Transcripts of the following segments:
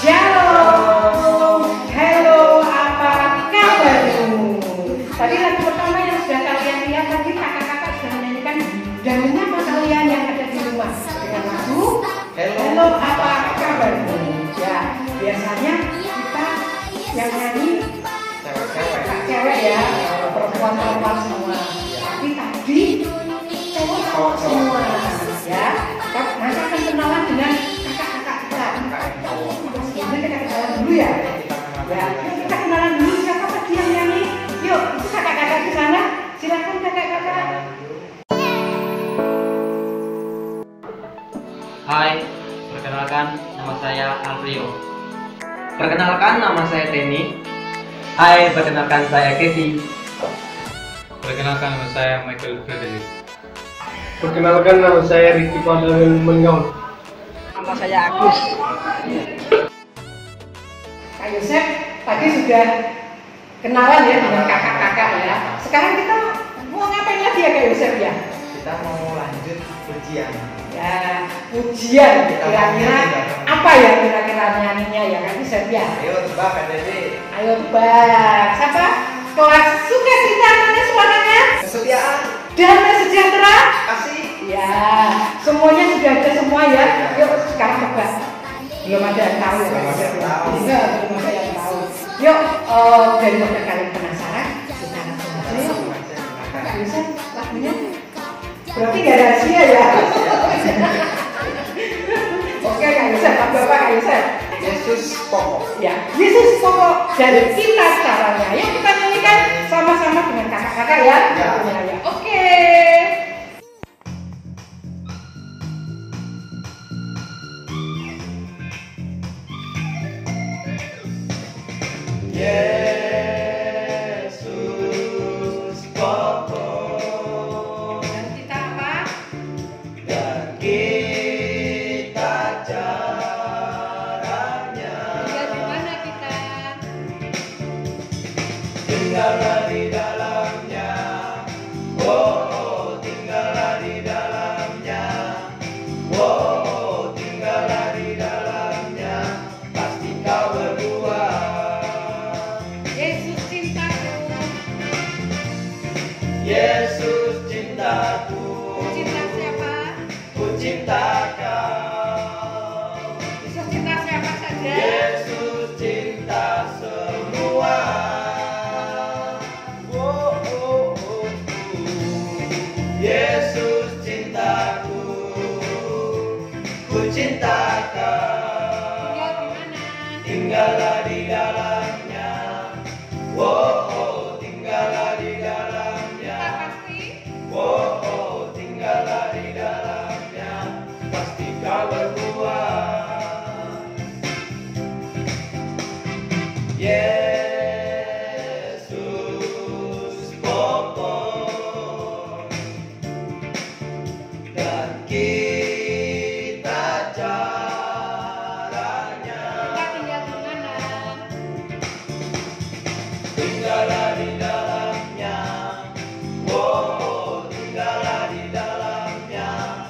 Shalom, halo, apa kabarmu? Tadi lagu pertama yang sudah kalian lihat tadi kakak-kakak sudah menyanyikan dan menyapa kalian yang ada di rumah dengan lagu Halo, apa kabarmu? Ya, biasanya kita yang nyanyi cewek ya, perempuan-perempuan semua. Tapi tadi cowok semua ya. Nanti akan kenalan dengan kakak-kakak kita. Kita kenalan dulu ya. Ya, kita kenalan dulu siapa tadi yang nyanyi. Yuk, itu kakak-kakak di sana. Silakan kakak-kakak. Hai, perkenalkan nama saya Alfrio. Perkenalkan nama saya Teni. Hai, perkenalkan saya Kevin. Perkenalkan nama saya Michael Frederick. Perkenalkan nama saya Ricky Fadlan Mengaul. Nama saya Agus. Kak Yosef tadi sudah kenalan ya dengan kakak-kakak ya. Sekarang kita mau ngapain lagi ya Kak Yosef ya? Kita mau lanjut ujian. Ya, ujian kira-kira apa ya kira-kira nyanyinya ya Kak Yosef ya? Ayo tebak KTP. Ayo tebak. Siapa? Kelas sukacita mana suaranya? Kesetiaan. Damai sejahtera. Kasih. Ya, semuanya sudah ada semua ya. Yuk sekarang tebak. Belum ada yang tahu ya Kak Yosef ya? Enggak, belum ada yang tahu. Yuk, daripada kalian penasaran, kita langsung aja yuk. Kak Yosef, lagunya berarti gak rahasia ya? Oke Kak Yosef, lagu apa Kak Yosef? Yesus pokok. Ya, Yesus pokok dari kita caranya. Yuk kita nyanyikan sama-sama dengan kakak-kakak ya. Ya. Oke. Yesus pokok. Dan kita apa? Dan kita caranya. Tinggal di mana kita? Tinggallah di dalamnya. Oh, tinggallah di dalamnya. Oh, tinggallah di dalamnya. Pasti kau berdua. Yesus cintaku. Yesus cintaku. Cinta siapa? Ku cinta kau. Yesus cinta siapa saja? Yesus cinta semua. Oh, oh, oh, oh. Yesus cintaku. Ku cinta kau. Tinggal di mana? Tinggallah di dalamnya. Oh, oh, tinggallah di dalamnya. Kita pasti. Oh, oh, tinggallah di dalamnya. Pasti kau berdua. Yesus pokok. Dan kita caranya. Kita tinggal di mana? Tinggallah di dalamnya. Oh, tinggallah di dalamnya.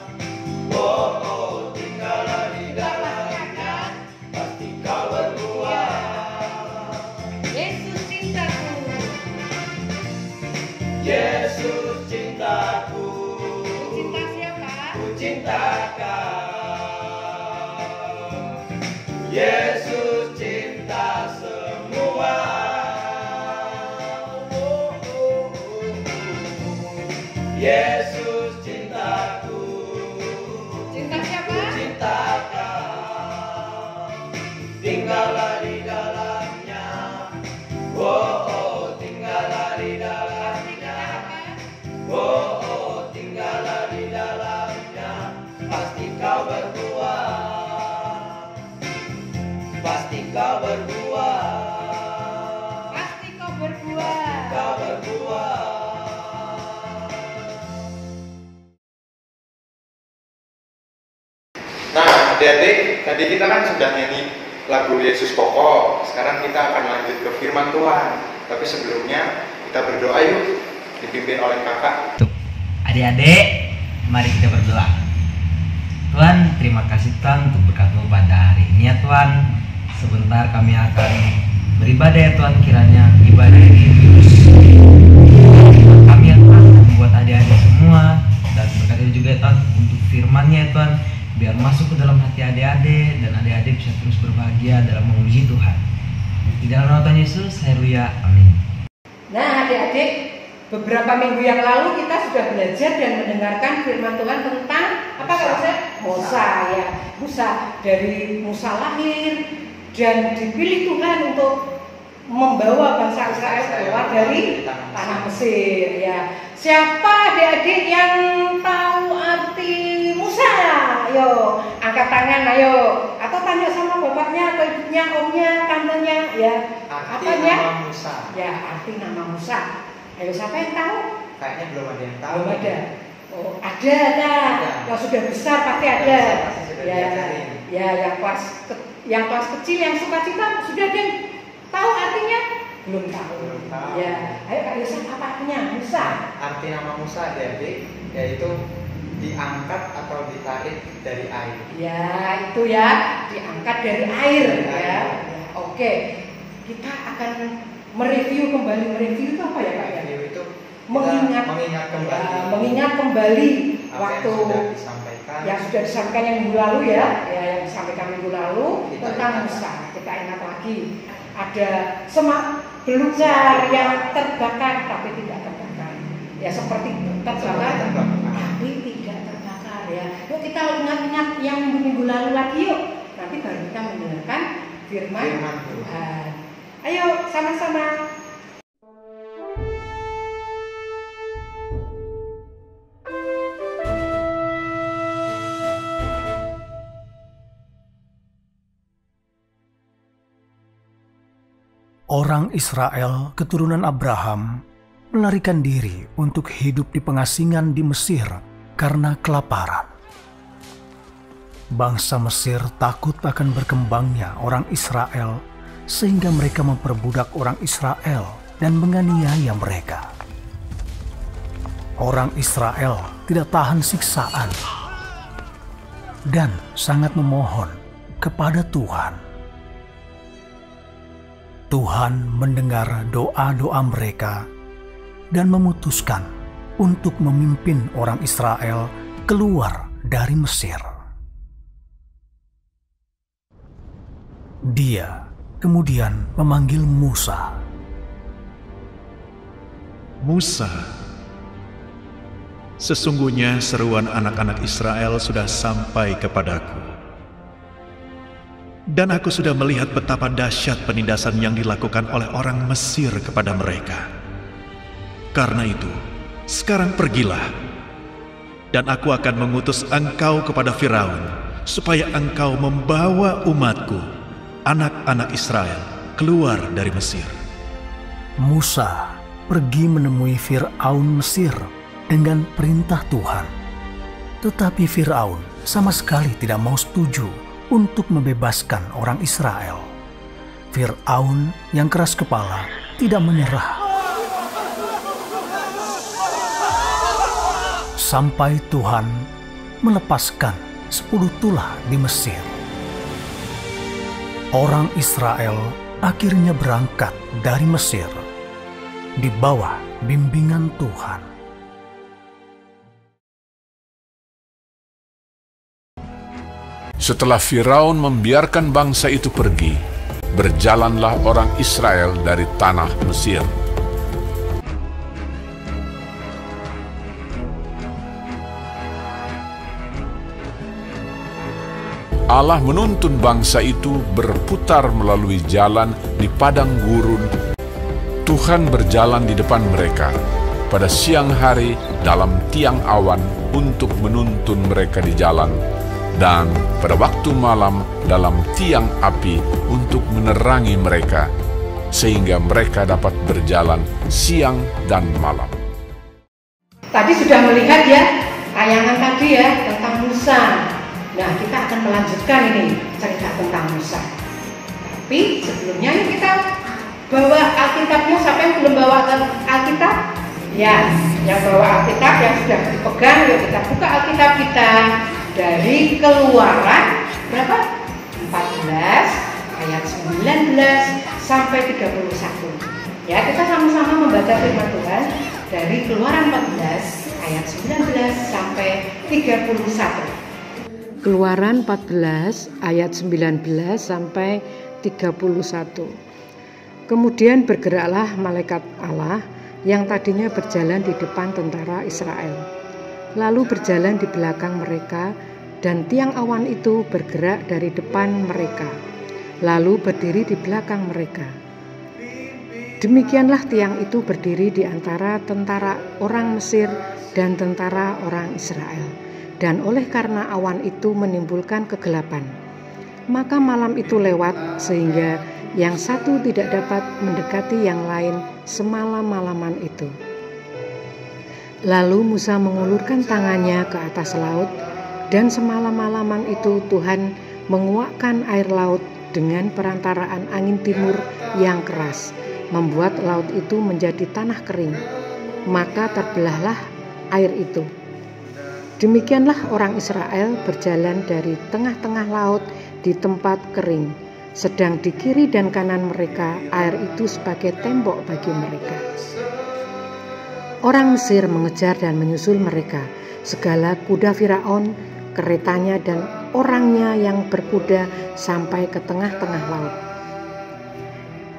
Oh, tinggallah di dalamnya. Pasti kau berdua. Yesus cintaku. Yesus cintaku. Cinta siapa? Ku cinta kau. Yesus cinta semua. Oh, oh, oh, oh. Yesus cintaku. Cinta siapa? Ku cinta kau. Tinggallah di dalamnya. Oh, oh, tinggallah di dalamnya. Oh, oh, tinggallah di dalamnya. Pasti kau berdua. Pasti kau berdua. Pasti kau berdua. Kau berdua. Nah, adik-adik, tadi kita kan sudah nyanyi lagu Yesus pokok. Sekarang kita akan lanjut ke firman Tuhan. Tapi sebelumnya kita berdoa yuk, dipimpin oleh kakak. Adik-adik, mari kita berdoa. Tuhan, terima kasih Tuhan untuk berkat-Mu pada hari ini ya Tuhan. sebentar kami akan beribadah ya Tuhan. Kiranya ibadah ini terus kami yang akan membuat adik-adik semua, dan berkati juga ya Tuhan untuk firman-Nya ya Tuhan, biar masuk ke dalam hati adik-adik dan adik-adik bisa terus berbahagia dalam memuji Tuhan. Di dalam nama Tuhan Yesus, haleluya, amin. Nah adik-adik, beberapa minggu yang lalu kita sudah belajar dan mendengarkan firman Tuhan tentang apa Kak Ustaz? Musa ya. Musa, dari Musa lahir dan dipilih Tuhan untuk membawa bangsa Israel keluar dari tanah Mesir ya. Siapa adik-adik yang tahu arti Musa? Ayo, angkat tangan ayo. Atau tanya sama bapaknya atau ibunya, omnya, tantenya ya. Apanya? Nama Musa. Ya, arti nama Musa. Ayo, siapa yang tahu? Kayaknya belum ada yang tahu. Belum ada. Oh, ada nah. Yang sudah besar pasti ada. Ya, ya, yang kelas kecil yang sukacita sudah ada yang tahu artinya? Belum tahu. Ya, ayo Kak Yusuf, apa artinya Musa? Arti nama Musa adik-adik yaitu diangkat atau ditarik dari air. Ya, itu ya, diangkat dari air ya. Oke. Kita akan mereview kembali. Mereview itu apa ya Kak ya? Review itu mengingat kembali. Mengingat kembali Apa waktu yang sudah disampaikan yang minggu lalu ya, yang disampaikan minggu lalu Kita tentang ingat. Musa. Kita ingat lagi. Ada semak belukar yang terbakar tapi tidak terbakar. Ya seperti terbakar tapi tidak terbakar ya. Yuk kita ingat-ingat yang minggu lalu lagi yuk. Nanti baru kita mendengarkan firman Tuhan. Ayo sama-sama. Orang Israel keturunan Abraham melarikan diri untuk hidup di pengasingan di Mesir karena kelaparan. Bangsa Mesir takut akan berkembangnya orang Israel sehingga mereka memperbudak orang Israel dan menganiaya mereka. Orang Israel tidak tahan siksaan dan sangat memohon kepada Tuhan. Tuhan mendengar doa-doa mereka dan memutuskan untuk memimpin orang Israel keluar dari Mesir. Dia kemudian memanggil Musa. Musa, sesungguhnya seruan anak-anak Israel sudah sampai kepadaku. Dan aku sudah melihat betapa dahsyat penindasan yang dilakukan oleh orang Mesir kepada mereka. Karena itu, sekarang pergilah, dan aku akan mengutus engkau kepada Firaun, supaya engkau membawa umatku, anak-anak Israel, keluar dari Mesir. Musa pergi menemui Firaun Mesir dengan perintah Tuhan. Tetapi Firaun sama sekali tidak mau setuju untuk membebaskan orang Israel. Firaun yang keras kepala tidak menyerah. Sampai Tuhan melepaskan 10 tulah di Mesir. Orang Israel akhirnya berangkat dari Mesir di bawah bimbingan Tuhan. Setelah Firaun membiarkan bangsa itu pergi, berjalanlah orang Israel dari tanah Mesir. Allah menuntun bangsa itu berputar melalui jalan di padang gurun. Tuhan berjalan di depan mereka pada siang hari dalam tiang awan untuk menuntun mereka di jalan, dan pada waktu malam dalam tiang api untuk menerangi mereka, sehingga mereka dapat berjalan siang dan malam. Tadi sudah melihat ya tayangan tadi ya tentang Musa. Nah, kita akan melanjutkan ini cerita tentang Musa. Tapi sebelumnya yuk kita bawa Alkitabnya. Siapa yang belum bawa Alkitab? Ya, yang bawa Alkitab yang sudah dipegang, yuk kita buka Alkitab kita dari Keluaran berapa? 14 ayat 19 sampai 31. Ya, kita sama-sama membaca firman Tuhan dari Keluaran 14 ayat 19 sampai 31. Keluaran 14 ayat 19 sampai 31. Kemudian bergeraklah malaikat Allah yang tadinya berjalan di depan tentara Israel, lalu berjalan di belakang mereka, dan tiang awan itu bergerak dari depan mereka, lalu berdiri di belakang mereka. Demikianlah tiang itu berdiri di antara tentara orang Mesir dan tentara orang Israel. Dan oleh karena awan itu menimbulkan kegelapan, maka malam itu lewat sehingga yang satu tidak dapat mendekati yang lain semalam-malaman itu. Lalu Musa mengulurkan tangannya ke atas laut, dan semalam-malaman itu Tuhan menguakkan air laut dengan perantaraan angin timur yang keras, membuat laut itu menjadi tanah kering. Maka terbelahlah air itu. Demikianlah orang Israel berjalan dari tengah-tengah laut di tempat kering, sedang di kiri dan kanan mereka air itu sebagai tembok bagi mereka. Orang Mesir mengejar dan menyusul mereka, segala kuda Firaun, keretanya dan orangnya yang berkuda sampai ke tengah-tengah laut.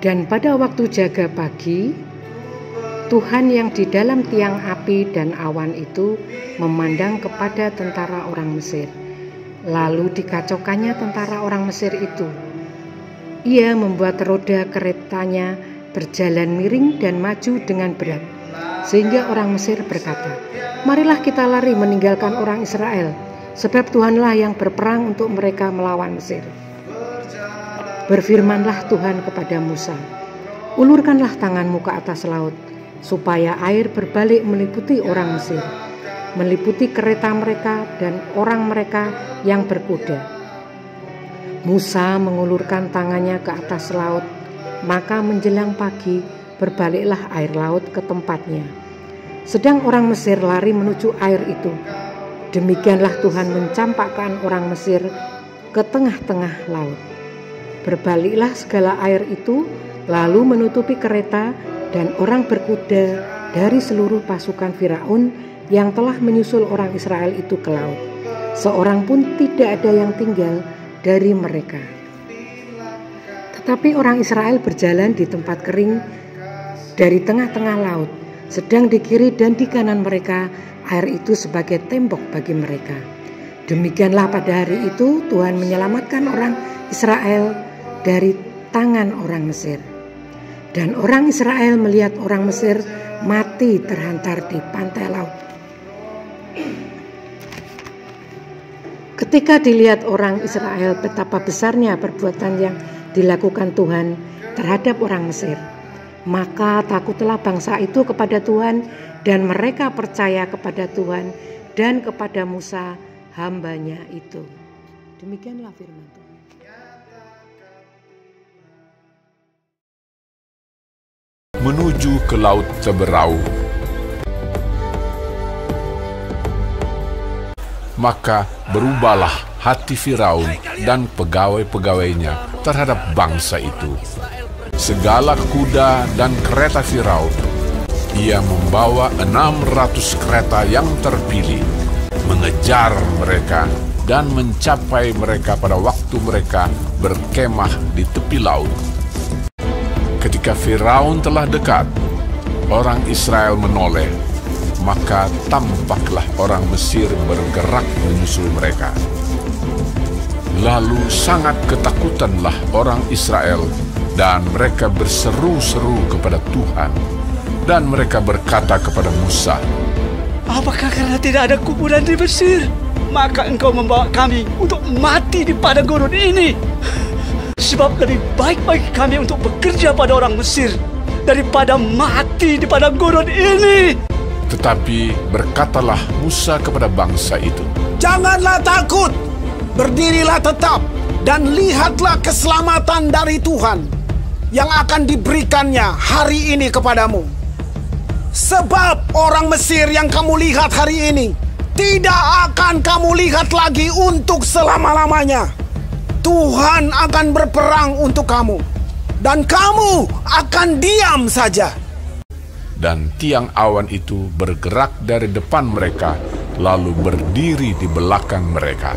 Dan pada waktu jaga pagi, Tuhan yang di dalam tiang api dan awan itu memandang kepada tentara orang Mesir. Lalu dikacaukannya tentara orang Mesir itu. Ia membuat roda keretanya berjalan miring dan maju dengan berat, sehingga orang Mesir berkata, "Marilah kita lari meninggalkan orang Israel, sebab Tuhanlah yang berperang untuk mereka melawan Mesir." Berfirmanlah Tuhan kepada Musa, "Ulurkanlah tanganmu ke atas laut, supaya air berbalik meliputi orang Mesir, meliputi kereta mereka dan orang mereka yang berkuda." Musa mengulurkan tangannya ke atas laut, maka menjelang pagi berbaliklah air laut ke tempatnya. Sedang orang Mesir lari menuju air itu. Demikianlah Tuhan mencampakkan orang Mesir ke tengah-tengah laut. Berbaliklah segala air itu, lalu menutupi kereta dan orang berkuda dari seluruh pasukan Firaun yang telah menyusul orang Israel itu ke laut. Seorang pun tidak ada yang tinggal dari mereka. Tetapi orang Israel berjalan di tempat kering dari tengah-tengah laut, sedang di kiri dan di kanan mereka air itu sebagai tembok bagi mereka. Demikianlah pada hari itu Tuhan menyelamatkan orang Israel dari tangan orang Mesir. Dan orang Israel melihat orang Mesir mati terhantar di pantai laut. Ketika dilihat orang Israel betapa besarnya perbuatan yang dilakukan Tuhan terhadap orang Mesir, maka takutlah bangsa itu kepada Tuhan, dan mereka percaya kepada Tuhan dan kepada Musa hambanya itu. Demikianlah firman Tuhan. Menuju ke Laut Teberau. Maka berubahlah hati Firaun dan pegawai-pegawainya terhadap bangsa itu. Segala kuda dan kereta Firaun, ia membawa 600 kereta yang terpilih, mengejar mereka dan mencapai mereka pada waktu mereka berkemah di tepi laut. Ketika Firaun telah dekat, orang Israel menoleh, maka tampaklah orang Mesir bergerak menyusul mereka. Lalu sangat ketakutanlah orang Israel, dan mereka berseru-seru kepada Tuhan, dan mereka berkata kepada Musa, "Apakah karena tidak ada kuburan di Mesir, maka engkau membawa kami untuk mati di padang gurun ini? Sebab lebih baik bagi kami untuk bekerja pada orang Mesir daripada mati di padang gurun ini." Tetapi berkatalah Musa kepada bangsa itu, "Janganlah takut, berdirilah tetap, dan lihatlah keselamatan dari Tuhan yang akan diberikannya hari ini kepadamu. Sebab orang Mesir yang kamu lihat hari ini tidak akan kamu lihat lagi untuk selama-lamanya. Tuhan akan berperang untuk kamu, dan kamu akan diam saja. Dan tiang awan itu bergerak dari depan mereka, lalu berdiri di belakang mereka.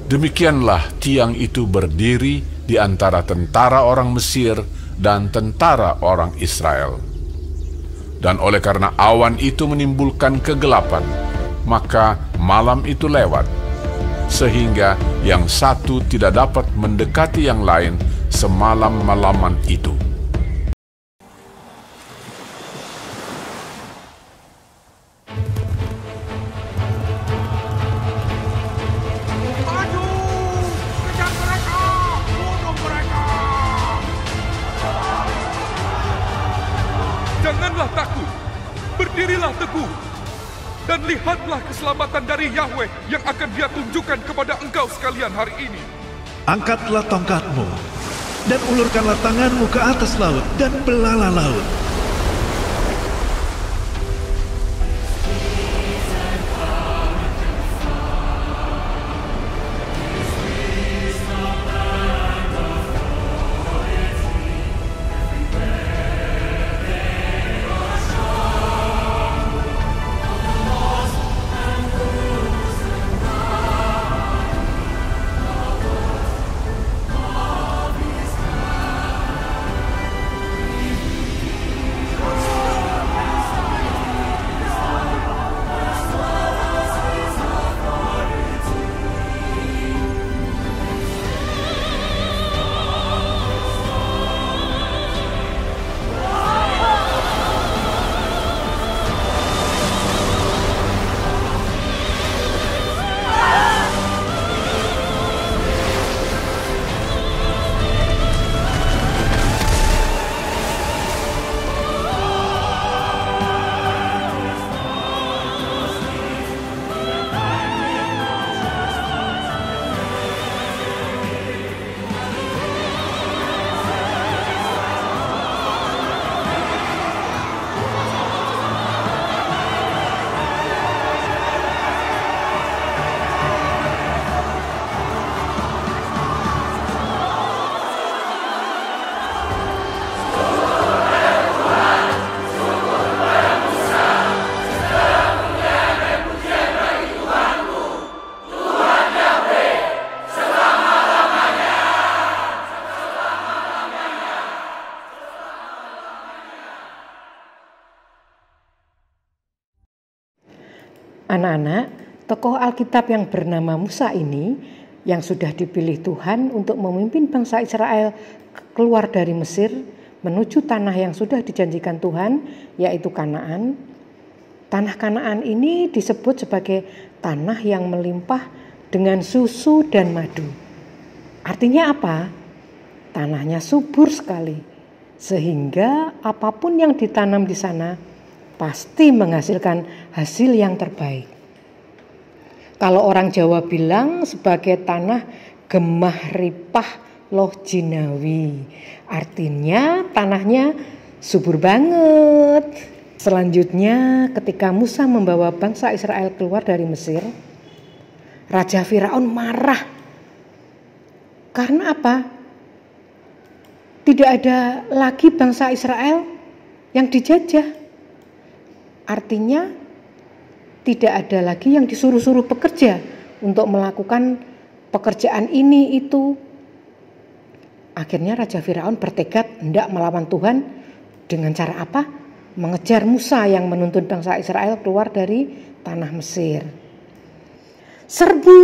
Demikianlah tiang itu berdiri di antara tentara orang Mesir dan tentara orang Israel. Dan oleh karena awan itu menimbulkan kegelapan, maka malam itu lewat, sehingga yang satu tidak dapat mendekati yang lain semalam-malaman itu. Janganlah takut, berdirilah teguh, dan lihatlah keselamatan dari Yahweh yang akan Dia tunjukkan kepada engkau sekalian hari ini. Angkatlah tongkatmu, dan ulurkanlah tanganmu ke atas laut, dan belalah laut. Anak-anak, tokoh Alkitab yang bernama Musa ini yang sudah dipilih Tuhan untuk memimpin bangsa Israel keluar dari Mesir menuju tanah yang sudah dijanjikan Tuhan, yaitu Kanaan. Tanah Kanaan ini disebut sebagai tanah yang melimpah dengan susu dan madu. Artinya apa? Tanahnya subur sekali, sehingga apapun yang ditanam di sana pasti menghasilkan hasil yang terbaik. Kalau orang Jawa bilang sebagai tanah gemah ripah loh jinawi, artinya tanahnya subur banget. Selanjutnya ketika Musa membawa bangsa Israel keluar dari Mesir, Raja Firaun marah. Karena apa? Tidak ada lagi bangsa Israel yang dijajah. Artinya tidak ada lagi yang disuruh-suruh bekerja untuk melakukan pekerjaan ini itu. Akhirnya Raja Firaun bertekad hendak melawan Tuhan dengan cara apa? Mengejar Musa yang menuntun bangsa Israel keluar dari tanah Mesir. Serbu,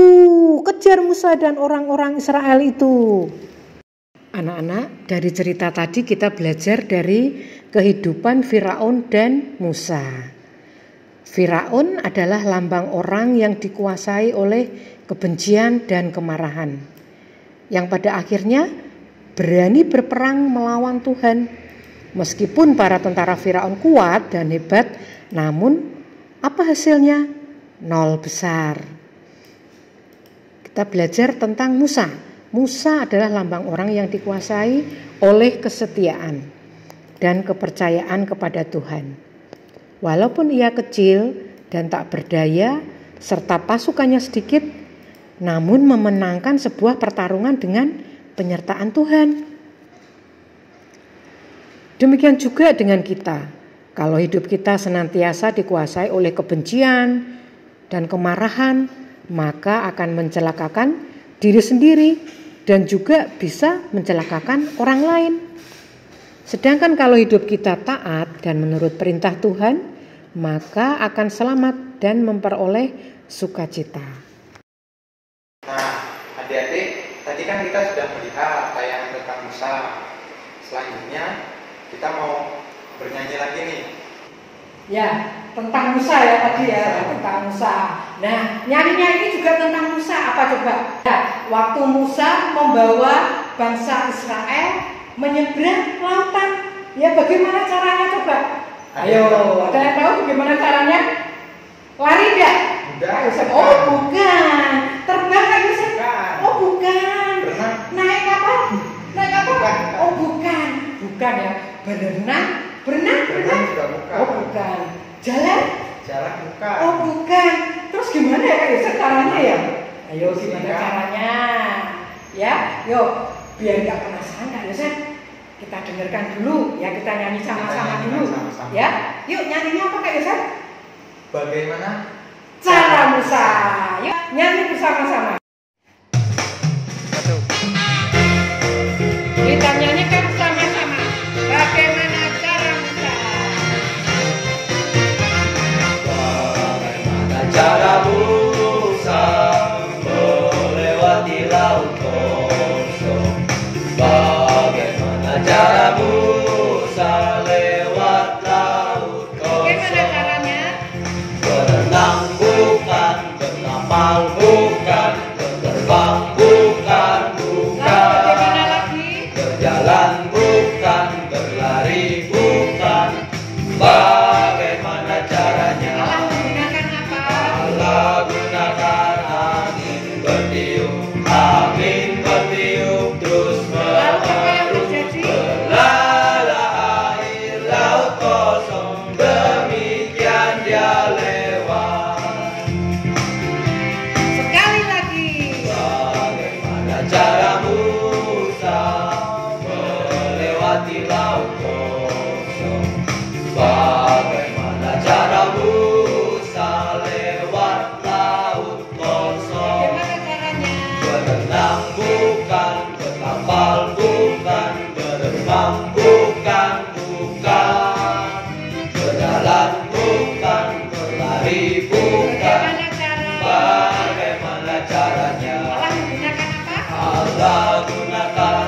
kejar Musa dan orang-orang Israel itu. Anak-anak, dari cerita tadi kita belajar dari kehidupan Firaun dan Musa. Firaun adalah lambang orang yang dikuasai oleh kebencian dan kemarahan, yang pada akhirnya berani berperang melawan Tuhan. Meskipun para tentara Firaun kuat dan hebat, namun apa hasilnya? Nol besar. Kita belajar tentang Musa. Musa adalah lambang orang yang dikuasai oleh kesetiaan dan kepercayaan kepada Tuhan. Walaupun ia kecil dan tak berdaya serta pasukannya sedikit, namun memenangkan sebuah pertarungan dengan penyertaan Tuhan. Demikian juga dengan kita. Kalau hidup kita senantiasa dikuasai oleh kebencian dan kemarahan, maka akan mencelakakan diri sendiri dan juga bisa mencelakakan orang lain. Sedangkan kalau hidup kita taat dan menurut perintah Tuhan, maka akan selamat dan memperoleh sukacita. Nah, adik-adik, tadi kan kita sudah melihat tayangan tentang Musa. Selanjutnya kita mau bernyanyi lagi nih. Ya, tentang Musa ya tadi ya, tentang Musa. Nah, nyanyinya ini juga tentang Musa, apa coba? Ya, waktu Musa membawa bangsa Israel menyeberang lautan. Ya, bagaimana caranya coba? Ayo, ada yang tahu bagaimana caranya? Lari enggak? Oh, bukan. Terbang kan Yusuf? Oh, bukan. Naik kapal? Naik kapal? Oh, bukan. Bukan ya. Berenang? Berenang juga bukan. Oh, bukan. Jalan bukan. Oh, bukan. Terus gimana ya Kak Yusuf caranya ya? Ayo, gimana caranya? Ya, yuk. Biar nggak penasaran Kak Yusuf, kita dengarkan dulu. Ya, kita nyanyi sama-sama dulu. Ya, yuk nyanyinya apa Kak Yusuf? Bagaimana cara Musa? Yuk nyanyi bersama-sama. Kita nyanyikan sama-sama. Bagaimana cara Musa? Bagaimana cara Musa melewati laut kosong? Bagaimana cara Musa lewat laut kosong? Bagaimana caranya? Berenang bukan, berkapal bukan, berterbang bukan, Bagaimana lagi? berjalan bukan, berlari bukan. Bagaimana caranya? Allah menggunakan apa? Allah gunakan angin bertiup terus menerus. Berlala air laut kosong, demikian dia lewat. Sekali lagi. Bagaimana cara Musa melewati laut kosong? Bagaimana cara Musa lewat laut kosong? Bagaimana caranya? Berenang bukan, berkapal bukan, berenang bukan, berjalan bukan, berlari bukan. Bagaimana caranya? Allah menggunakan apa? Allah gunakan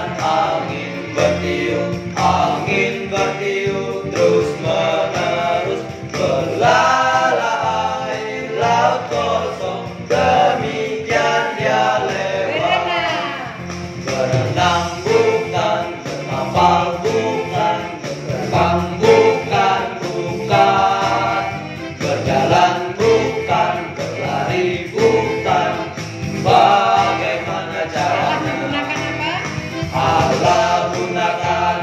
angin bertiup terus menerus. Berlala air laut kosong, demikian dia lewat. Berenang bukan, berkapal bukan, berterbang bukan, berjalan bukan, berlari bukan. Bagaimana caranya? Allah gunakan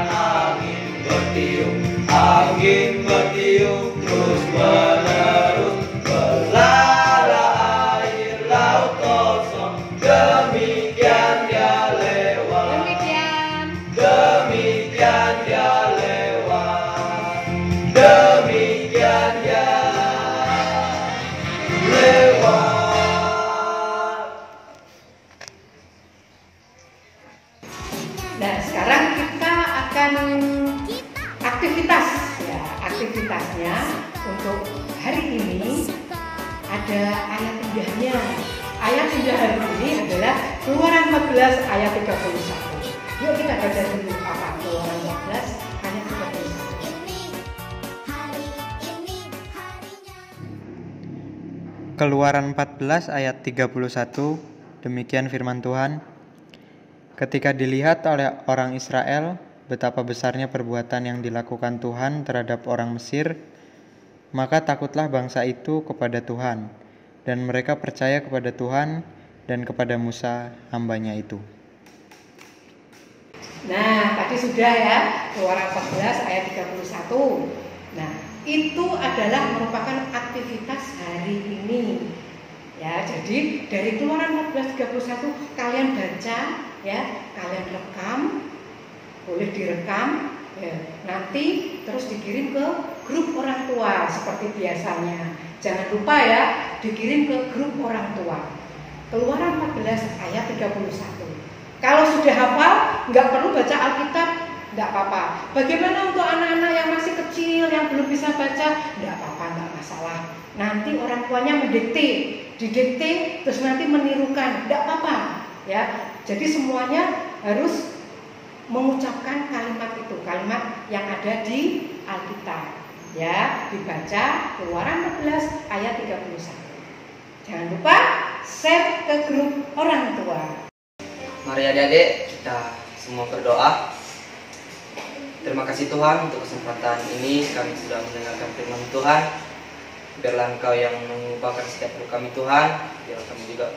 angin bertiup terus menerus. Berlala air laut kosong, demikian dia lewat. Demikian dia lewat. Demikian dia lewat. Nah, sekarang kita akan aktivitas ya. Aktivitasnya untuk hari ini ada ayat indahnya. Ayat indah hari ini adalah Keluaran 14 ayat 31. Yuk kita baca dulu apa Keluaran 14 ayat 31. Keluaran 14 ayat 31, demikian firman Tuhan. Ketika dilihat oleh orang Israel betapa besarnya perbuatan yang dilakukan Tuhan terhadap orang Mesir, maka takutlah bangsa itu kepada Tuhan, dan mereka percaya kepada Tuhan dan kepada Musa hambanya itu. Nah, tadi sudah ya, Keluaran 14 ayat 31. Nah, itu adalah merupakan aktivitas hari ini. Ya, jadi dari Keluaran 14:31 kalian baca ya, kalian rekam, boleh direkam ya, nanti terus dikirim ke grup orang tua seperti biasanya. Jangan lupa ya, dikirim ke grup orang tua. Keluaran 14 ayat 31. Kalau sudah hafal, nggak perlu baca Alkitab, nggak apa-apa. Bagaimana untuk anak-anak yang masih kecil, yang belum bisa baca? Nggak apa-apa, nggak masalah. Nanti orang tuanya didikte, terus nanti menirukan, nggak apa-apa. Ya, jadi semuanya harus mengucapkan kalimat itu, kalimat yang ada di Alkitab. Ya, dibaca Keluaran 14 ayat 31. Jangan lupa share ke grup orang tua. Mari adik-adik kita semua berdoa. Terima kasih Tuhan untuk kesempatan ini kami sudah mendengarkan firman Tuhan. Biarlah Engkau yang mengubahkan setiap hidup kami Tuhan. Biarlah kami juga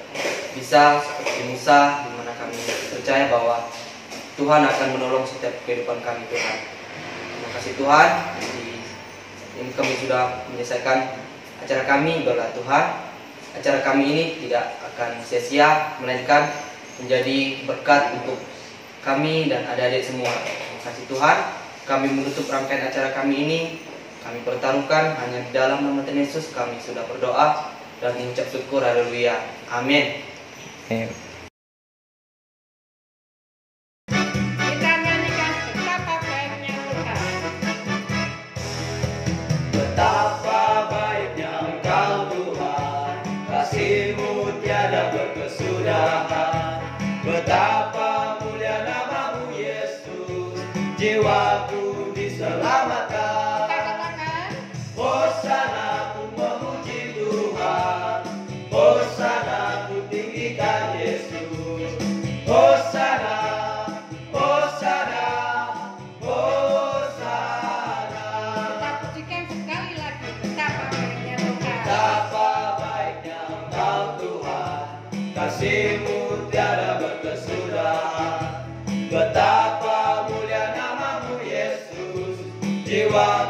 bisa seperti Musa, di mana kami percaya bahwa Tuhan akan menolong setiap kehidupan kami Tuhan. Terima kasih Tuhan. Ini kami sudah menyelesaikan acara kami, ibadah Tuhan. Acara kami ini tidak akan sia-sia, melainkan menjadi berkat untuk kami dan adik-adik semua. Terima kasih Tuhan. Kami menutup rangkaian acara kami ini. Kami pertaruhkan hanya di dalam nama Tuhan Yesus. Kami sudah berdoa dan mengucap syukur. Haleluya. Amin. Kita nyanyikan betapa baiknya Tuhan. Betapa baiknya Engkau Tuhan, kasih-Mu tiada berkesudahan. Betapa mulia nama-Mu Yesus, jiwaku diselamatkan. Hosana ku memuji Tuhan, Hosana ku tinggikan Yesus. Hosana, Hosana, Hosana. Kita pujikan sekali lagi betapa baiknya Tuhan. Betapa baiknya Engkau Tuhan, kasih-Mu tiada berkesudahan. Betapa mulia nama-Mu Yesus, jiwa